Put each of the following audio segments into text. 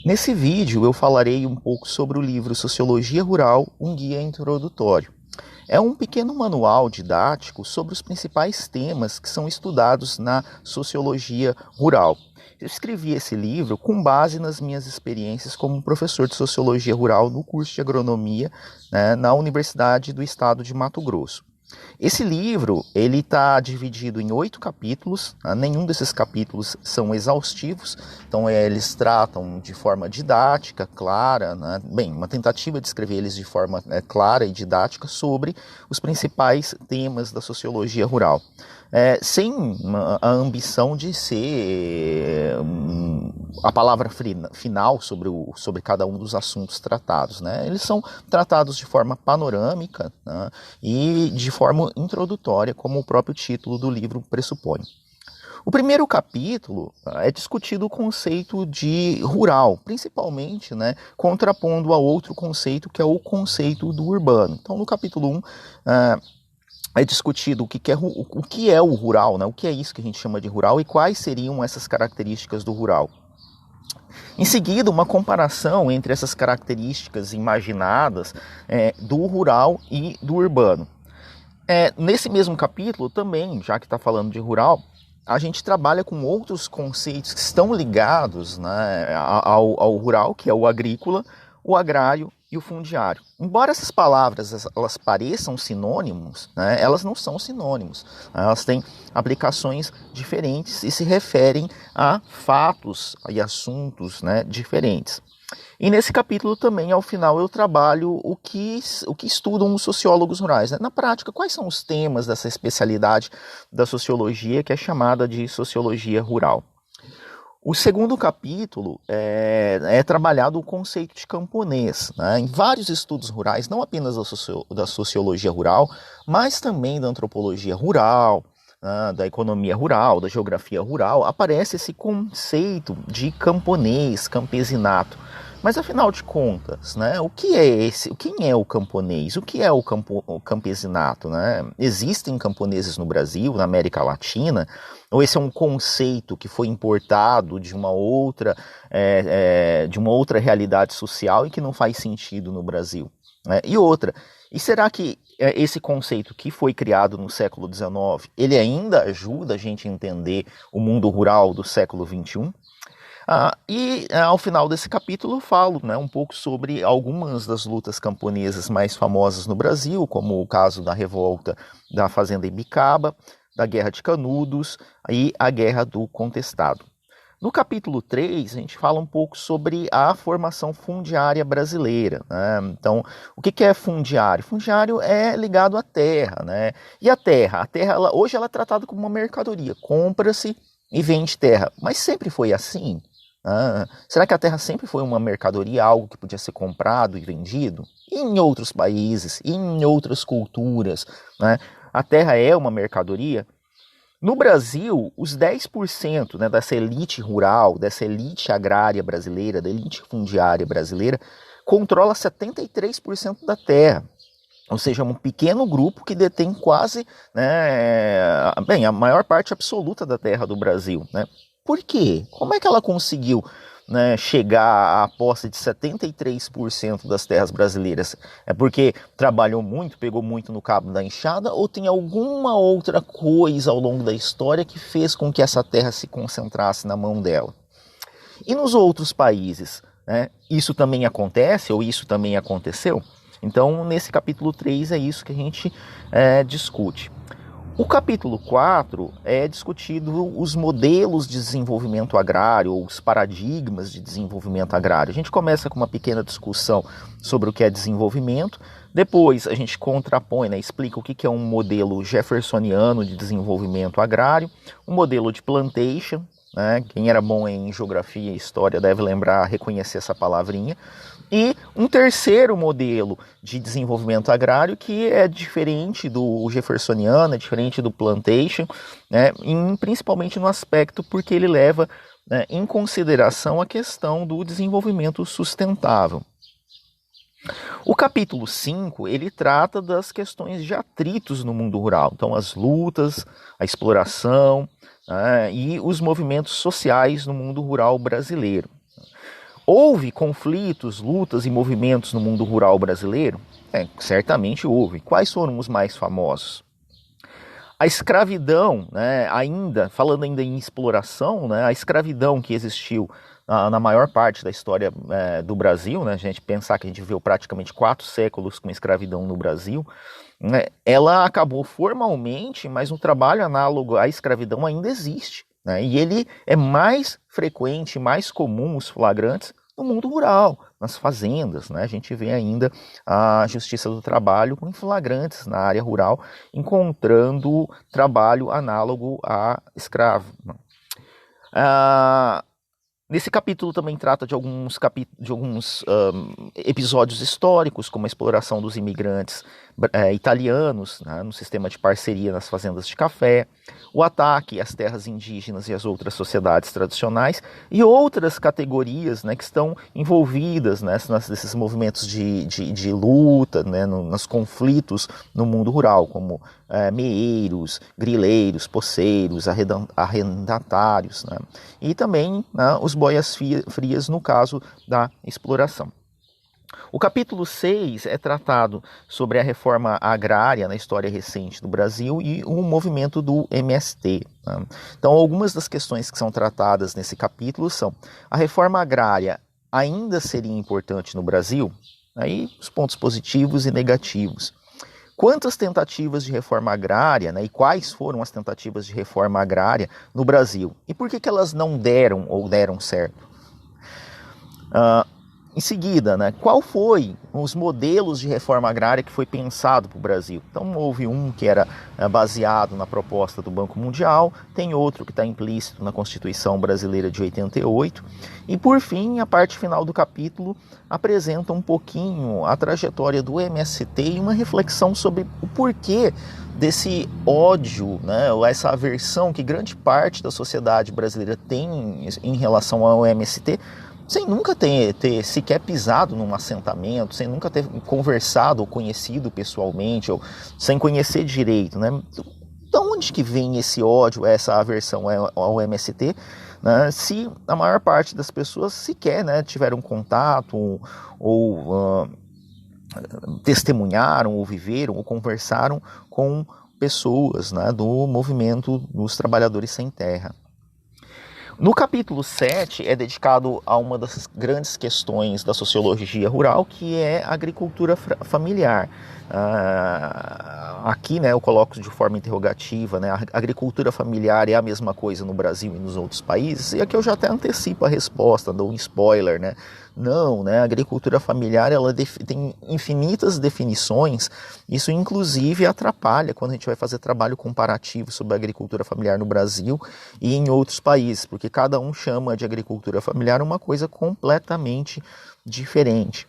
Nesse vídeo eu falarei um pouco sobre o livro Sociologia Rural, um guia introdutório. É um pequeno manual didático sobre os principais temas que são estudados na sociologia rural. Eu escrevi esse livro com base nas minhas experiências como professor de sociologia rural no curso de agronomia, na Universidade do Estado de Mato Grosso. Esse livro ele está dividido em 8 capítulos, nenhum desses capítulos são exaustivos, então eles tratam de forma didática, clara, uma tentativa de escrever eles de forma clara e didática sobre os principais temas da sociologia rural. Sem a ambição de ser a palavra final sobre cada um dos assuntos tratados. Eles são tratados de forma panorâmica, e de forma introdutória, como o próprio título do livro pressupõe. O primeiro capítulo é discutido o conceito de rural, principalmente contrapondo a outro conceito, que é o conceito do urbano. Então, no capítulo 1, é discutido o que é o rural, o que é isso que a gente chama de rural e quais seriam essas características do rural. Em seguida, uma comparação entre essas características imaginadas do rural e do urbano. Nesse mesmo capítulo também, já que está falando de rural, a gente trabalha com outros conceitos que estão ligados ao rural, que é o agrícola, o agrário e o fundiário. Embora essas palavras elas pareçam sinônimos, elas não são sinônimos. Elas têm aplicações diferentes e se referem a fatos e assuntos diferentes. E nesse capítulo também, ao final, eu trabalho o que estudam os sociólogos rurais. Na prática, quais são os temas dessa especialidade da sociologia que é chamada de sociologia rural? O segundo capítulo é trabalhado o conceito de camponês. Em vários estudos rurais, não apenas da sociologia rural, mas também da antropologia rural, da economia rural, da geografia rural, aparece esse conceito de camponês, campesinato. Mas afinal de contas, o que é quem é o camponês? O que é o campesinato? Existem camponeses no Brasil, na América Latina? Ou esse é um conceito que foi importado de uma outra realidade social e que não faz sentido no Brasil? E será que esse conceito que foi criado no século XIX, ele ainda ajuda a gente a entender o mundo rural do século XXI? Ao final desse capítulo eu falo um pouco sobre algumas das lutas camponesas mais famosas no Brasil, como o caso da revolta da Fazenda Ibicaba, da Guerra de Canudos e a Guerra do Contestado. No capítulo 3, a gente fala um pouco sobre a formação fundiária brasileira. Então, o que é fundiário? Fundiário é ligado à terra. E a terra hoje ela é tratada como uma mercadoria, compra-se e vende terra. Mas sempre foi assim? Será que a terra sempre foi uma mercadoria, algo que podia ser comprado e vendido? E em outros países, e em outras culturas, a terra é uma mercadoria? No Brasil, os 10% dessa elite rural, dessa elite agrária brasileira, da elite fundiária brasileira, controla 73% da terra. Ou seja, um pequeno grupo que detém quase a maior parte absoluta da terra do Brasil. Por quê? Como é que ela conseguiu chegar à posse de 73% das terras brasileiras? É porque trabalhou muito, pegou muito no cabo da enxada, ou tem alguma outra coisa ao longo da história que fez com que essa terra se concentrasse na mão dela? E nos outros países, isso também acontece, ou isso também aconteceu? Então, nesse capítulo 3 é isso que a gente discute. O capítulo 4 é discutido os modelos de desenvolvimento agrário, ou os paradigmas de desenvolvimento agrário. A gente começa com uma pequena discussão sobre o que é desenvolvimento, depois a gente contrapõe, explica o que é um modelo jeffersoniano de desenvolvimento agrário, um modelo de plantation, quem era bom em geografia e história deve lembrar, reconhecer essa palavrinha, e um terceiro modelo de desenvolvimento agrário que é diferente do jeffersoniano, é diferente do plantation, principalmente no aspecto porque ele leva em consideração a questão do desenvolvimento sustentável. O capítulo 5, ele trata das questões de atritos no mundo rural, então as lutas, a exploração e os movimentos sociais no mundo rural brasileiro. Houve conflitos, lutas e movimentos no mundo rural brasileiro? Certamente houve. Quais foram os mais famosos? A escravidão, né, falando ainda em exploração, né, a escravidão que existiu na maior parte da história do Brasil, né, a gente pensar que a gente viveu praticamente 4 séculos com escravidão no Brasil, né, ela acabou formalmente, mas um trabalho análogo à escravidão ainda existe, né, e ele é mais frequente, mais comum, os flagrantes, no mundo rural, nas fazendas, né? A gente vê ainda a Justiça do Trabalho com flagrantes na área rural, encontrando trabalho análogo a escravo. Nesse capítulo também trata de alguns episódios históricos, como a exploração dos imigrantes italianos, né, no sistema de parceria nas fazendas de café, o ataque às terras indígenas e às outras sociedades tradicionais e outras categorias, né, que estão envolvidas, né, nesses movimentos de luta, né, nos conflitos no mundo rural, como meeiros, grileiros, poceiros, arrendatários, né, e também, né, os boias frias no caso da exploração. O capítulo 6 é tratado sobre a reforma agrária na história recente do Brasil e o movimento do MST. Né? Então, algumas das questões que são tratadas nesse capítulo são: a reforma agrária ainda seria importante no Brasil? Aí, os pontos positivos e negativos. Quantas tentativas de reforma agrária, né, e quais foram as tentativas de reforma agrária no Brasil? E por que elas não deram ou deram certo? Em seguida, né, qual foi os modelos de reforma agrária que foi pensado para o Brasil? Então houve um que era baseado na proposta do Banco Mundial, tem outro que está implícito na Constituição Brasileira de 88, e por fim, a parte final do capítulo apresenta um pouquinho a trajetória do MST e uma reflexão sobre o porquê desse ódio, né, ou essa aversão que grande parte da sociedade brasileira tem em relação ao MST, sem nunca ter sequer pisado num assentamento, sem nunca ter conversado ou conhecido pessoalmente, ou sem conhecer direito, né? De onde que vem esse ódio, essa aversão ao MST, né? Se a maior parte das pessoas sequer, né, tiveram contato ou testemunharam, ou viveram, ou conversaram com pessoas, né, do movimento dos trabalhadores sem terra. No capítulo 7 é dedicado a uma das grandes questões da sociologia rural, que é a agricultura familiar. Aqui, né, eu coloco de forma interrogativa, né, a agricultura familiar é a mesma coisa no Brasil e nos outros países? E aqui eu já até antecipo a resposta, dou um spoiler, né? Não, né, a agricultura familiar ela tem infinitas definições, isso inclusive atrapalha quando a gente vai fazer trabalho comparativo sobre a agricultura familiar no Brasil e em outros países, porque cada um chama de agricultura familiar uma coisa completamente diferente.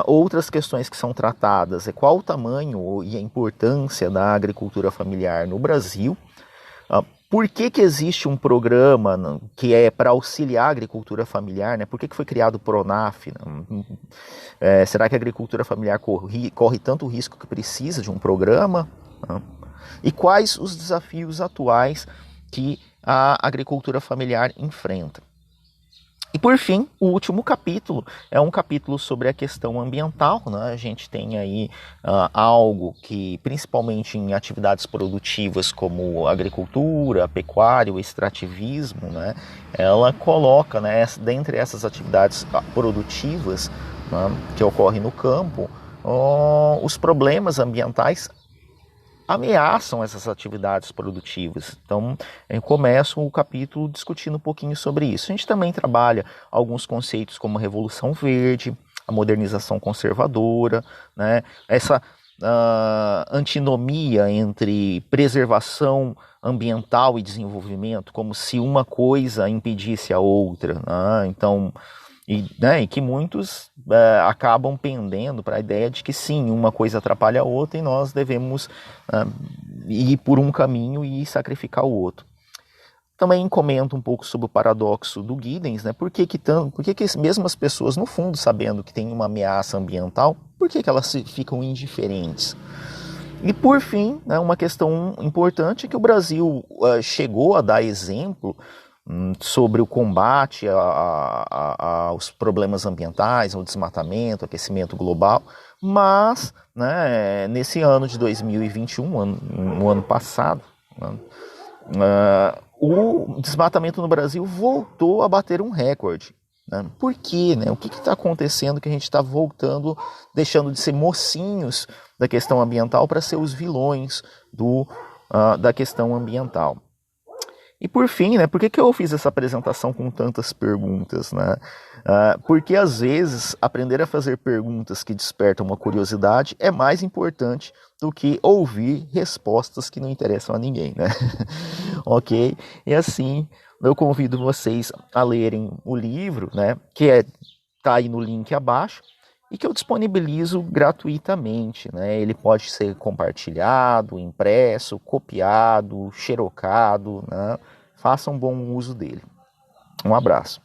Outras questões que são tratadas é qual o tamanho e a importância da agricultura familiar no Brasil. Por que existe um programa que é para auxiliar a agricultura familiar? Né? Por que foi criado o PRONAF? Né? Será que a agricultura familiar corre tanto risco que precisa de um programa? E quais os desafios atuais que a agricultura familiar enfrenta? E por fim, o último capítulo é um capítulo sobre a questão ambiental, né? A gente tem aí algo que, principalmente em atividades produtivas como agricultura, pecuária, o extrativismo, né? Ela coloca, né, dentre essas atividades produtivas, né, que ocorrem no campo, os problemas ambientais ameaçam essas atividades produtivas. Então, eu começo o capítulo discutindo um pouquinho sobre isso. A gente também trabalha alguns conceitos como a Revolução Verde, a modernização conservadora, né? Essa antinomia entre preservação ambiental e desenvolvimento, como se uma coisa impedisse a outra, né? Então, e que muitos acabam pendendo para a ideia de que sim, uma coisa atrapalha a outra e nós devemos ir por um caminho e sacrificar o outro. Também comento um pouco sobre o paradoxo do Giddens, né? Por que mesmo as pessoas, no fundo, sabendo que tem uma ameaça ambiental, por que elas ficam indiferentes? E por fim, né, uma questão importante é que o Brasil chegou a dar exemplo sobre o combate aos problemas ambientais, ao desmatamento, aquecimento global, mas, né, nesse ano de 2021, no ano passado, né, o desmatamento no Brasil voltou a bater um recorde. Né? Por quê? Né? O que está acontecendo que a gente está voltando, deixando de ser mocinhos da questão ambiental para ser os vilões da questão ambiental? E por fim, né, por que eu fiz essa apresentação com tantas perguntas? Né? Porque às vezes aprender a fazer perguntas que despertam uma curiosidade é mais importante do que ouvir respostas que não interessam a ninguém. Né? Ok? E assim, eu convido vocês a lerem o livro, né, que está aí no link abaixo, e que eu disponibilizo gratuitamente. Né? Ele pode ser compartilhado, impresso, copiado, xerocado. Né? Façam bom uso dele. Um abraço.